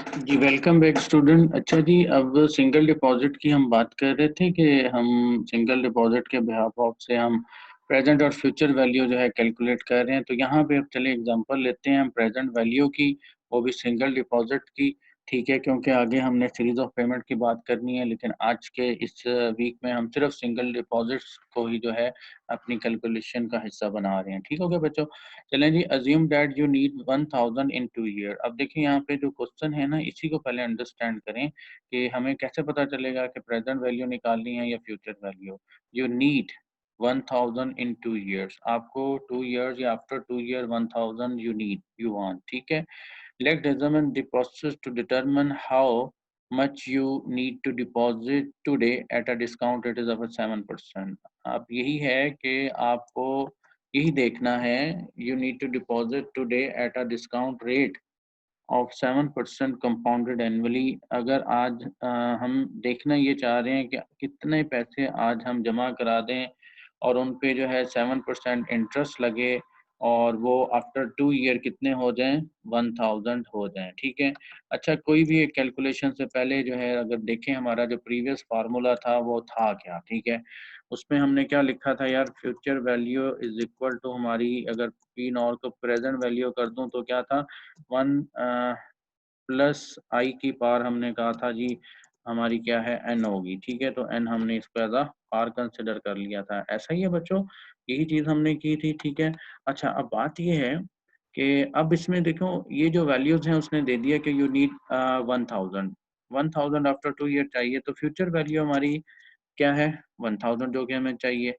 जी, welcome back student. अच्छा जी, अब single deposit की हम बात कर रहे थे कि हम सिंगल डिपॉजिट के बिहाफ ऑफ से हम प्रेजेंट और फ्यूचर वैल्यू जो है कैलकुलेट कर रहे हैं। तो यहाँ पे अब चलिए एग्जांपल लेते हैं हम प्रेजेंट वैल्यू की, वो भी सिंगल डिपॉजिट की। ठीक है, क्योंकि आगे हमने सीरीज ऑफ पेमेंट की बात करनी है, लेकिन आज के इस वीक में हम सिर्फ सिंगल डिपॉजिट्स को ही जो है अपनी कैलकुलेशन का हिस्सा बना रहे हैं। ठीक हो गया बच्चों? चलें जी, assume that you need 1000 in 2 year. अब देखिए यहाँ पे जो क्वेश्चन है ना, इसी को पहले अंडरस्टैंड करें कि हमें कैसे पता चलेगा कि प्रेजेंट वैल्यू निकालनी है या future value. You need 1000 in 2 years, आपको 2 ईयर्स या after 2 year 1000 you need, you want. ठीक है, let's examine the process to determine how much you need to deposit today at a discount rate is of 7%। अब यही है कि आपको यही देखना है, you need to deposit today at a discount rate of 7% compounded annually। अगर आज हम देखना ये चाह रहे हैं कि कितने पैसे आज हम जमा करा दें और उन पे जो है 7% इंटरेस्ट लगे और वो आफ्टर 2 ईयर कितने हो जाएं, 1000 हो जाएं। ठीक है। अच्छा, कोई भी एक कैलकुलेशन से पहले जो है अगर देखें हमारा जो प्रीवियस फार्मूला था वो था क्या। ठीक है, उसमें हमने क्या लिखा था यार, future value is equal to हमारी, अगर पी नॉर को प्रेजेंट वैल्यू कर दूं तो क्या था, 1 प्लस आई की पावर हमने कहा था जी हमारी क्या है, एन होगी। ठीक है, तो एन हमने इसको एज अ पावर कंसिडर कर लिया था। ऐसा ही है बच्चों, यही चीज हमने की थी। ठीक है। अच्छा, अब बात ये है कि अब इसमें देखो ये जो वैल्यूज हैं उसने दे दिया कि यू नीड 1000, 1000 आफ्टर 2 ईयर चाहिए। तो फ्यूचर वैल्यू हमारी क्या है, 1000 जो कि हमें चाहिए।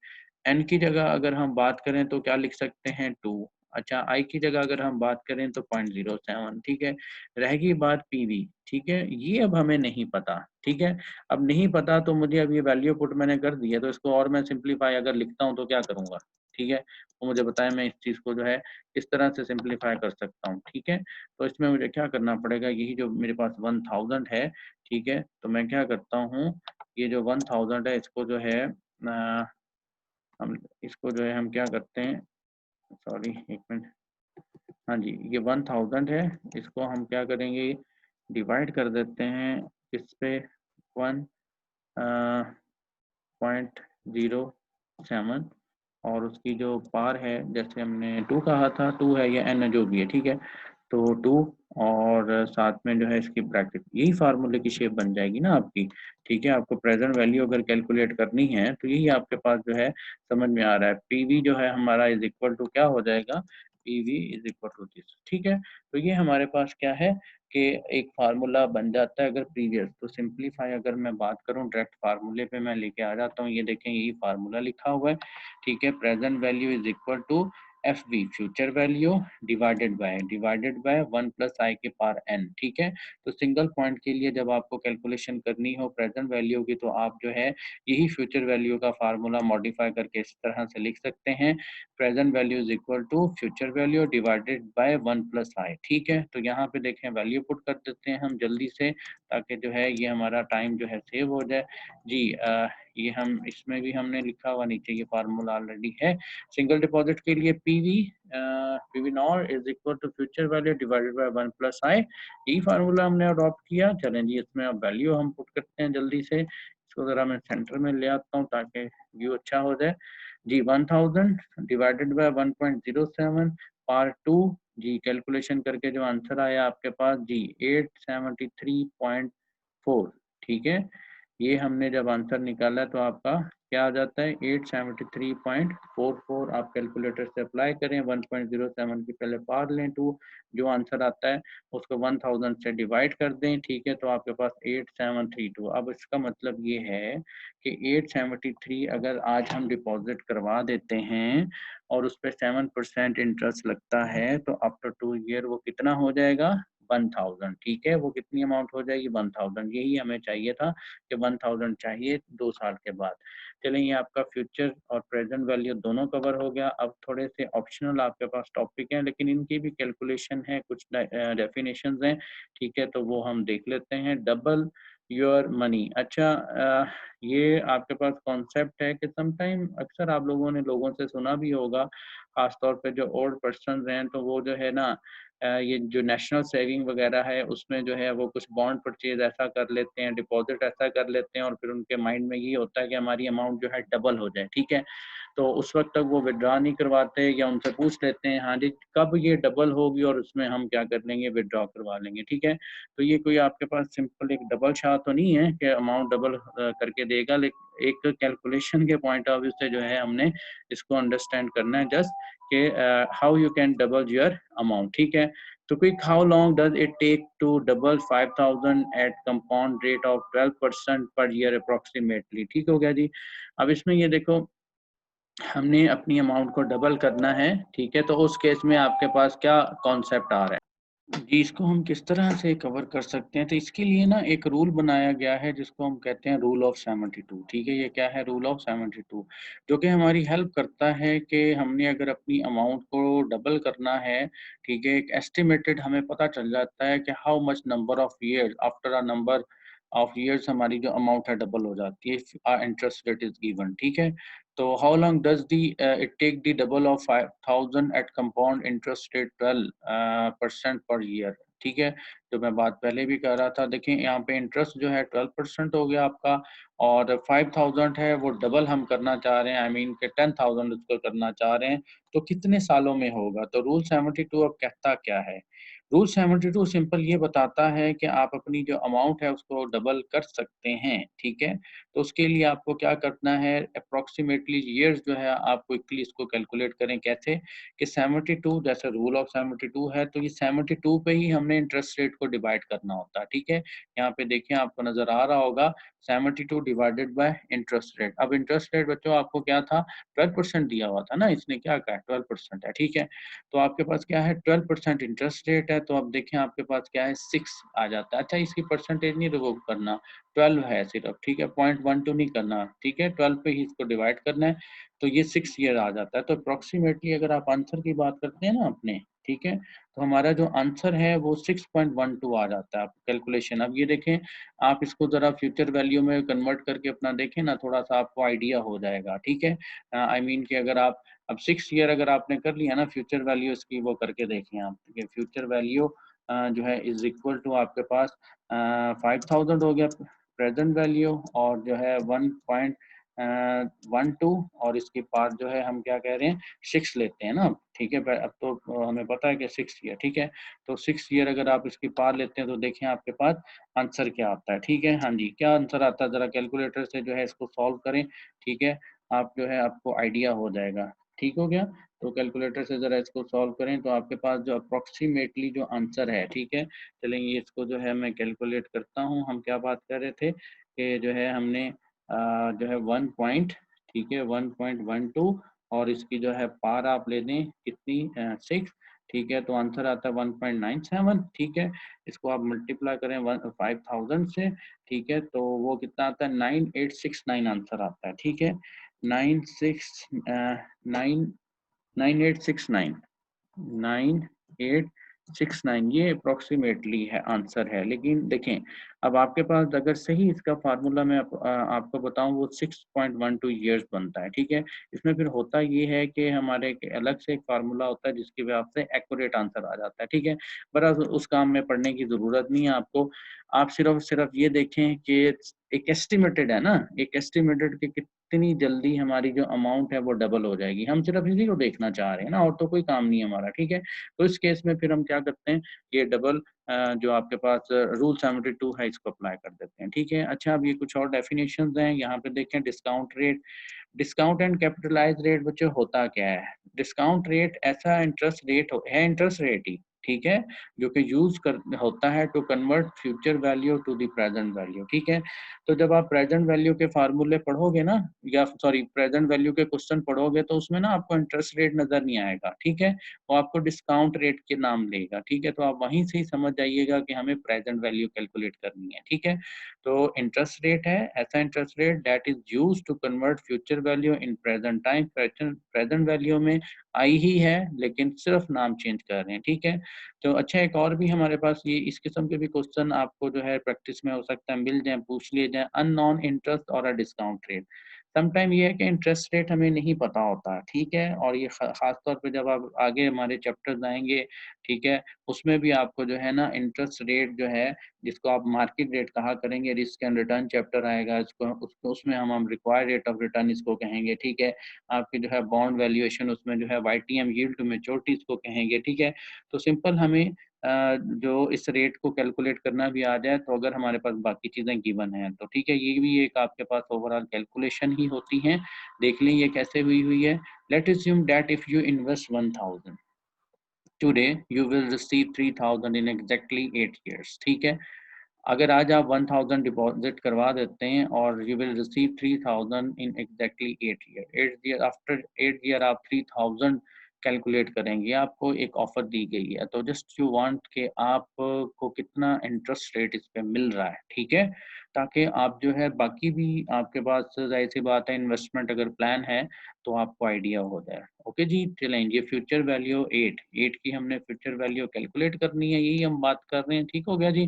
एन की जगह अगर हम बात करें तो क्या लिख सकते हैं, 2। अच्छा, आई की जगह अगर हम बात करें तो 0.07। ठीक है, रहेगी बात पीवी। ठीक है, ये अब हमें नहीं पता। ठीक है, अब नहीं पता तो मुझे अब ये वैल्यू पुट मैंने कर दी है, तो इसको और मैं सिंप्लीफाई अगर लिखता हूँ तो क्या करूंगा। ठीक है, तो मुझे बताएं मैं इस चीज को जो है किस तरह से सिंप्लीफाई कर सकता हूँ। ठीक है, तो इसमें मुझे क्या करना पड़ेगा, यही जो मेरे पास 1000 है। ठीक है, तो मैं क्या करता हूँ, ये जो 1000 है इसको जो है हम इसको जो है हम क्या करते हैं, सॉरी एक मिनट, हाँ जी, ये 1000 है, इसको हम क्या करेंगे, डिवाइड कर देते हैं इस पे 1.07 और उसकी जो पार है, जैसे हमने 2 कहा था, 2 है या एन जो भी है। ठीक है, तो 2 और साथ में जो है इसकी ब्रैकेट, यही फार्मूले की शेप बन जाएगी ना आपकी। ठीक है, आपको प्रेजेंट वैल्यू अगर कैलकुलेट करनी है तो यही आपके पास जो है समझ में आ रहा है। पीवी जो है हमारा इज इक्वल टू क्या हो जाएगा, PV is equal to this. ठीक है, तो ये हमारे पास क्या है कि एक फार्मूला बन जाता है अगर प्रीवियस। तो सिंपलीफाई अगर मैं बात करूं, डायरेक्ट फार्मूले पे मैं लेके आ जाता हूं। ये देखें, यही फार्मूला लिखा हुआ है। ठीक है, present value is equal to F B future value divided by 1 plus I के पावर एन। ठीक है, तो सिंगल पॉइंट के लिए जब आपको कैलकुलेशन करनी हो प्रेजेंट वैल्यू की, तो आप जो है यही फ्यूचर वैल्यू का फार्मूला मॉडिफाई करके इस तरह से लिख सकते हैं, present value is equal to future value divided by 1 plus I. ठीक है, तो यहाँ पे देखें वैल्यू पुट कर देते हैं हम जल्दी से, ताकि जो है ये हमारा टाइम जो है सेव हो जाए। जी ये हम इसमें भी हमने लिखा हुआ, नीचे ये फार्मूला ऑलरेडी है। सिंगल डिपॉजिट के लिए PV nor is equal to future value divided by 1 plus I, यही फार्मूला हमने अडॉप्ट किया। चलें जी, इसमें अब वैल्यू हम पुट करते हैं जल्दी से। इसको जरा मैं सेंटर में ले आता हूँ ताकि व्यू अच्छा हो जाए। जी 1000 डिवाइडेड बाय 1.07 पार्ट 2। जी कैलकुलेशन करके जो आंसर आया आपके पास जी 873.4। ठीक है, ये हमने जब आंसर निकाला तो आपका क्या आ जाता है, 873.44। आप कैलकुलेटर से अप्लाई करें, 1.07 की पहले पार लें 2, जो आंसर आता है उसको 1000 से डिवाइड कर दें। ठीक है, तो आपके पास 8732। अब इसका मतलब ये है कि 873 अगर आज हम डिपॉजिट करवा देते हैं और उस पर 7% इंटरेस्ट लगता है, तो आफ्टर 2 ईयर वो कितना हो जाएगा, 1000। ठीक है, वो कितनी अमाउंट हो जाएगी, 1000। यही हमें चाहिए था कि 1000 चाहिए 2 साल के बाद। चलें, ये आपका फ्यूचर और प्रेजेंट वैल्यू दोनों कवर हो गया। अब थोड़े से ऑप्शनल आपके पास टॉपिक हैं, लेकिन इनकी भी कैलकुलेशन है, कुछ डेफिनेशंस हैं। ठीक है, तो वो हम देख लेते हैं। Double your money. अच्छा, ये आपके पास कॉन्सेप्ट है कि समटाइम अक्सर आप लोगों ने लोगों से सुना भी होगा, खासतौर पे जो ओल्ड पर्सन हैं, तो वो जो है ना ये जो नेशनल सेविंग वगैरह है उसमें जो है वो कुछ बॉन्ड परचेज ऐसा कर लेते हैं, डिपॉजिट ऐसा कर लेते हैं और फिर उनके माइंड में ये होता है कि हमारी अमाउंट जो है डबल हो जाए, ठीक है। तो उस वक़्त तक वो विथड्रॉ नहीं करवाते या उनसे पूछ लेते हैं, हाँ जी, कब ये डबल होगी और उसमें हम क्या कर लेंगे, विथड्रॉ करवा लेंगे, ठीक है। तो ये कोई आपके पास सिंपल एक डबल शॉट तो नहीं है कि अमाउंट डबल करके देगा, एक कैलकुलेशन के पॉइंट ऑफ व्यू से जो है हमने इसको अंडरस्टैंड करना है जस्ट कि how you can double your amount, ठीक है। तो quick, how long does it take to double 5000 at compound rate of 12% per year approximately, ठीक हो गया जी। अब इसमें ये देखो, हमने अपनी अमाउंट को डबल करना है, ठीक है, तो उस केस में आपके पास क्या कॉन्सेप्ट आ रहा है? जी, इसको हम किस तरह से कवर कर सकते हैं? तो इसके लिए ना एक रूल बनाया गया है जिसको हम कहते हैं रूल ऑफ 72, ठीक है? ये क्या है रूल ऑफ 72? जो कि हमारी हेल्प करता है कि हमने अगर अपनी अमाउंट को डबल करना है, ठीक है? एक एस्टिमेटेड हमें पता चल जाता है कि how much number of years after a number of years हमारी जो अमाउंट है डबल हो जाती है if interest rate is given, ठीक है? तो how long does the it take the double of 5000 at compound interest rate 12% per year, ठीक है। जो मैं बात पहले भी कर रहा था, देखिए यहाँ पे इंटरेस्ट जो है 12% हो गया आपका और 5000 है वो डबल हम करना चाह रहे हैं, आई मीन के 10,000 उसको करना चाह रहे हैं, तो कितने सालों में होगा? तो रूल 72 अब कहता क्या है? रूल 72 सिंपल ये बताता है कि आप अपनी जो अमाउंट है उसको डबल कर सकते हैं, ठीक है। तो उसके लिए आपको क्या करना है, अप्रॉक्सिमेटली ईयर्स जो है आप क्विकली इसको कैलकुलेट करें, कैसे कि 72 जैसे रूल ऑफ 72 है, तो ये 72 पे ही हमने इंटरेस्ट रेट को डिवाइड करना होता है, ठीक है। यहाँ पे देखिए आपको नजर आ रहा होगा 72 डिवाइडेड बाय इंटरेस्ट रेट। अब इंटरेस्ट रेट बच्चों आपको क्या था, 12% दिया हुआ था ना, इसने क्या कहा 12% है, ठीक है। तो आपके पास क्या है 12% इंटरेस्ट रेट है, तो अब देखें आपके पास क्या है 6 आ जाता है। अच्छा, इसकी परसेंटेज नहीं रिवोक करना, 12 है सिर्फ, ठीक है, 0.12 नहीं करना, ठीक है, 12 पे ही इसको डिवाइड करना है, तो ये 6 ईयर आ जाता है। तो अप्रोक्सीमेटली अगर आप आंसर की बात करते हैं ना अपने, ठीक है, तो हमारा जो आंसर है वो 6.12 आ जाता है कैलकुलेशन। अब ये देखें, आप इसको ज़रा फ्यूचर वैल्यू में कन्वर्ट करके अपना देखें ना, थोड़ा-सा आपको आइडिया हो जाएगा, ठीक है। आई मीन कि अगर आप अब 6 ईयर अगर आपने कर लिया ना, फ्यूचर वैल्यू इसकी वो करके देखें आप, ठीक है, फ्यूचर वैल्यू जो है इज़ इक्वल टू आपके पास 5000 हो गया प्रेजेंट वैल्यू और जो है 1.12 और इसके पार जो है हम क्या कह रहे हैं 6 लेते हैं ना, ठीक है। अब तो हमें पता है कि 6 ईयर, ठीक है। तो 6 ईयर अगर आप इसकी पार लेते हैं तो देखें आपके पास आंसर क्या आता है, ठीक है। हाँ जी, क्या आंसर आता है, ज़रा कैलकुलेटर से जो है इसको सॉल्व करें, ठीक है। आप जो है आपको आइडिया हो जाएगा, ठीक हो गया। तो कैलकुलेटर से ज़रा इसको सॉल्व करें तो आपके पास जो अप्रोक्सीमेटली जो आंसर है, ठीक है। चलेंगे इसको जो है मैं कैलकुलेट करता हूँ। हम क्या बात कर रहे थे कि जो है हमने जो है 1 पॉइंट, ठीक है, 1.12 और इसकी जो है पार आप ले लें कितनी 6, ठीक है, तो आंसर आता है 1.97, ठीक है। इसको आप मल्टीप्लाई करें 5000 से, ठीक है, तो वो कितना आता है 9869 आंसर आता है, ठीक है। 9869 9869 ये अप्रोक्सीमेटली है आंसर है। लेकिन देखें, अब आपके पास अगर सही इसका फार्मूला मैं आपको बताऊं वो 6.12 ईयर्स बनता है, ठीक है। इसमें फिर होता ये है कि हमारे एक अलग से एक फार्मूला होता है जिसकी वजह से एक्यूरेट आंसर आ जाता है, ठीक है। बस उस काम में पढ़ने की जरूरत नहीं है आपको, आप सिर्फ सिर्फ ये देखें कि एक एस्टिमेटेड है ना, एक एस्टिमेटेड कि कितनी जल्दी हमारी जो अमाउंट है वो डबल हो जाएगी, हम सिर्फ इसी को देखना चाह रहे हैं ना, और तो कोई काम नहीं है हमारा, ठीक है। तो इस केस में फिर हम क्या करते हैं, ये डबल जो आपके पास रूल 72 है इसको अप्लाई कर देते हैं, ठीक है। अच्छा, अब ये कुछ और डेफिनेशंस हैं, यहाँ पे देखें discount rate. Discount and capitalize rate बच्चों होता क्या है, डिस्काउंट रेट ऐसा इंटरेस्ट रेट है, इंटरेस्ट रेट ही, ठीक है, जो कि यूज कर होता है to convert future value to the present value, ठीक है। तो जब आप प्रेजेंट वैल्यू के फार्मूले पढ़ोगे ना, या सॉरी प्रेजेंट वैल्यू के क्वेश्चन पढ़ोगे तो उसमें ना आपको इंटरेस्ट रेट नजर नहीं आएगा, ठीक है, वो आपको डिस्काउंट रेट के नाम लेगा, ठीक है। तो आप वहीं से ही समझ जाइएगा कि हमें प्रेजेंट वैल्यू कैलकुलेट करनी है, ठीक है। तो इंटरेस्ट रेट है ऐसा interest rate that is used to convert future value in present time, present value में आई ही है लेकिन सिर्फ नाम चेंज कर रहे हैं, ठीक है। तो अच्छा, एक और भी हमारे पास ये इस किस्म के भी क्वेश्चन आपको जो है प्रैक्टिस में हो सकता है मिल जाए, पूछ लिए जाए, अननोन इंटरेस्ट और अ डिस्काउंट रेट। समटाइम ये है कि इंटरेस्ट रेट हमें नहीं पता होता, ठीक है? और ये ख़ास तौर पे जब आप आगे हमारे चैप्टर्स आएँगे, ठीक है? उसमें भी आपको जो है ना इंटरेस्ट रेट जो है, जिसको आप मार्केट रेट कहा करेंगे, रिस्क एंड रिटर्न चैप्टर आएगा, इसको उसको उसमें हम रिक्वायर्ड रेट ऑफ रिटर्न इसको कहेंगे, ठीक है? आपकी जो है बॉन्ड वैल्यूएशन उसमें जो है वाईटीएम यील्ड टू मैच्योरिटी इसको कहेंगे, ठीक है? तो सिंपल हमें जो इस रेट को कैलकुलेट करना भी आ जाए, तो अगर हमारे पास बाकी चीज़ें गिवन हैं, तो ठीक है, ये भी एक आपके पास ओवरऑल कैलकुलेशन ही होती हैं। देख लें ये कैसे हुई हुई है। Let assume that if you invest 1000 today you will receive 3000 in exactly 8 years, ठीक है? अगर आज आप 1000 डिपॉजिट करवा देते हैं और you will receive 3000 in exactly 8 year, 8 year after 8 year आप 3000 कैलकुलेट करेंगे, आपको एक ऑफर दी गई है, तो जस्ट यू वांट कि आप को कितना इंटरेस्ट रेट इस पे मिल रहा है, ठीक है? ताकि आप जो है बाकी भी आपके पास जाहिर सी बात है इन्वेस्टमेंट अगर प्लान है तो आपको आइडिया हो जाए। ओके जी, चलें ये फ्यूचर वैल्यू 8 की हमने फ्यूचर वैल्यू कैलकुलेट करनी है, यही हम बात कर रहे हैं, ठीक हो गया जी?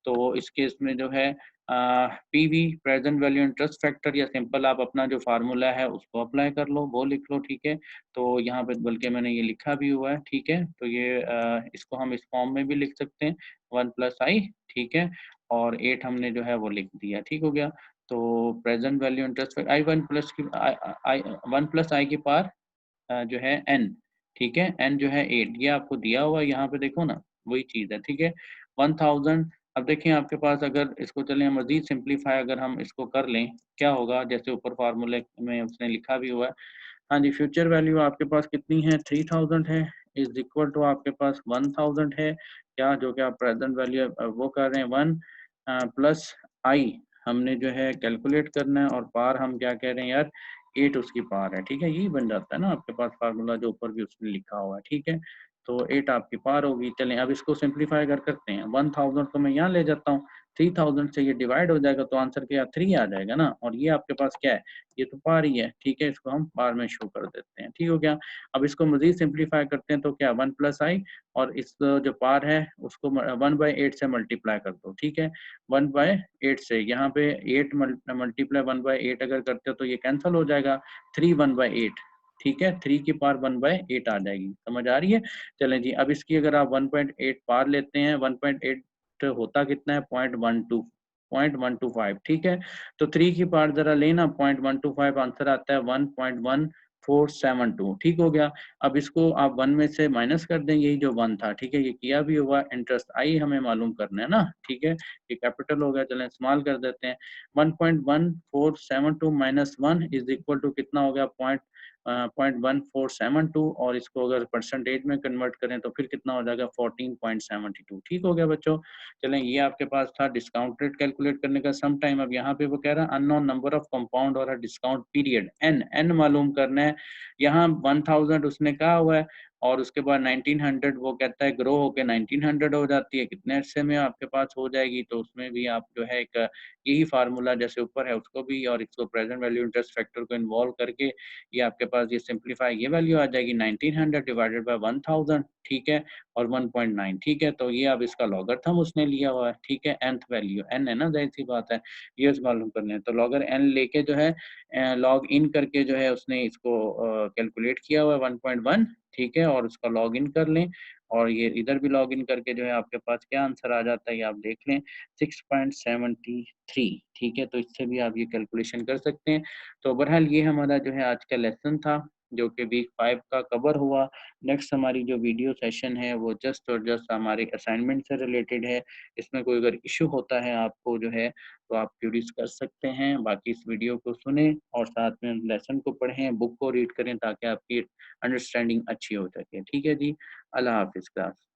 तो इस केस में जो है PV present value interest factor या सिंपल आप अपना जो फार्मूला है उसको अप्लाई कर लो, वो लिख लो, ठीक है? तो यहाँ पे बल्कि मैंने ये लिखा भी हुआ है, ठीक है? तो ये इसको हम इस फॉर्म में भी लिख सकते हैं 1 प्लस आई, ठीक है? और 8 हमने जो है वो लिख दिया, ठीक हो गया? तो present value interest I 1 plus की आई 1 प्लस आई की पावर जो है n, ठीक है? n जो है 8 ये आपको दिया हुआ है यहाँ पे देखो ना, वही चीज़ है, ठीक है? 1000 अब देखिए आपके पास अगर इसको चलें मज़ीद सिम्प्लीफाई अगर हम इसको कर लें, क्या होगा? जैसे ऊपर फ़ॉर्मूले में उसने लिखा भी हुआ है। हाँ जी, फ्यूचर वैल्यू आपके पास कितनी है? 3000 है, इज़ इक्वल टू आपके पास 1000 है, क्या जो कि आप प्रेज़ेंट वैल्यू वो कर रहे हैं 1 प्लस आई हमने जो है कैलकुलेट करना है और पावर हम क्या कह रहे हैं यार 8 उसकी पावर है, ठीक है? यही बन जाता है ना आपके पास फ़ॉर्मूला जो ऊपर भी उसने लिखा हुआ है, ठीक है? तो 8 आपकी पावर होगी। चलें अब इसको सिम्प्लीफाई अगर करते हैं 1000 को मैं यहाँ ले जाता हूँ, 3000 से ये डिवाइड हो जाएगा तो आंसर क्या 3 आ जाएगा ना और ये आपके पास क्या है? ये तो पार ही है, ठीक है? इसको हम पार में शो कर देते हैं, ठीक हो गया? अब इसको मज़ीद सिम्प्लीफाई करते हैं तो क्या 1 प्लस आई और इस जो पार है उसको 1/8 से मल्टीप्लाई कर दो, ठीक है? 1/8 से यहाँ पे 8 मल्टीप्लाई 1/8 अगर करते हो तो ये कैंसल हो जाएगा, 3 1/8, ठीक है? 3 की पावर 1/8 आ जाएगी, समझ आ रही है? चलें जी, अब इसकी अगर आप 1.8 पार लेते हैं, 1.8 होता कितना है? 0.12 0.125, ठीक है? तो 3 की पावर ज़रा लेना 0.125 आंसर आता है 1.1472, ठीक हो गया? अब इसको आप 1 में से माइनस कर दें, यही जो 1 था, ठीक है? ये किया भी हुआ, इंटरेस्ट आई हमें मालूम करना है ना, ठीक है? ये कैपिटल हो गया, चलें स्मॉल कर देते हैं। 1.1472 माइनस 1 इज़ इक्वल टू कितना हो गया? 0.1472 और इसको अगर परसेंटेज में कन्वर्ट करें तो फिर कितना हो जाएगा? 14.72, ठीक हो गया बच्चों? चलें ये आपके पास था डिस्काउंट रेट कैलकुलेट करने का सम टाइम। अब यहाँ पे वो कह रहा है अननोन नंबर ऑफ कंपाउंड और डिस्काउंट पीरियड n मालूम करना है। यहाँ 1000 उसने कहा हुआ है और उसके बाद 1900 वो कहता है ग्रो होके 1900 हो जाती है, कितने अरसे में आपके पास हो जाएगी? तो उसमें भी आप जो है एक यही फार्मूला जैसे ऊपर है उसको भी और इसको प्रेजेंट वैल्यू इंटरेस्ट फैक्टर को इन्वॉल्व करके ये आपके पास ये सिंप्लीफाई ये वैल्यू आ जाएगी 1900 डिवाइडेड बाय 1000, ठीक है? और 1.9, ठीक है? तो ये अब इसका लॉगरिथम उसने लिया हुआ है, ठीक है? nth वैल्यू n है ना, ज़ाहिर-सी बात है, ये मालूम करना है। तो लॉगर n लेके जो है लॉग इन करके जो है उसने इसको कैलकुलेट किया हुआ है 1.1, ठीक है? और उसका लॉग इन कर लें और ये इधर भी लॉग इन करके जो है आपके पास क्या आंसर आ जाता है ये आप देख लें 6.73, ठीक है? तो इससे भी आप ये कैलकुलेशन कर सकते हैं। तो बहरहाल ये हमारा जो है आज का लेसन था, जो कि वीक 5 का कवर हुआ। नेक्स्ट हमारी जो वीडियो सेशन है वो जस्ट और जस्ट हमारे असाइनमेंट से रिलेटेड है। इसमें कोई अगर इश्यू होता है आपको जो है तो आप क्यूरीज कर सकते हैं। बाकी इस वीडियो को सुनें और साथ में लेसन को पढ़ें, बुक को रीड करें ताकि आपकी अंडरस्टैंडिंग अच्छी हो सके। ठीक है जी, अल्लाह हाफ़िज़ क्लास।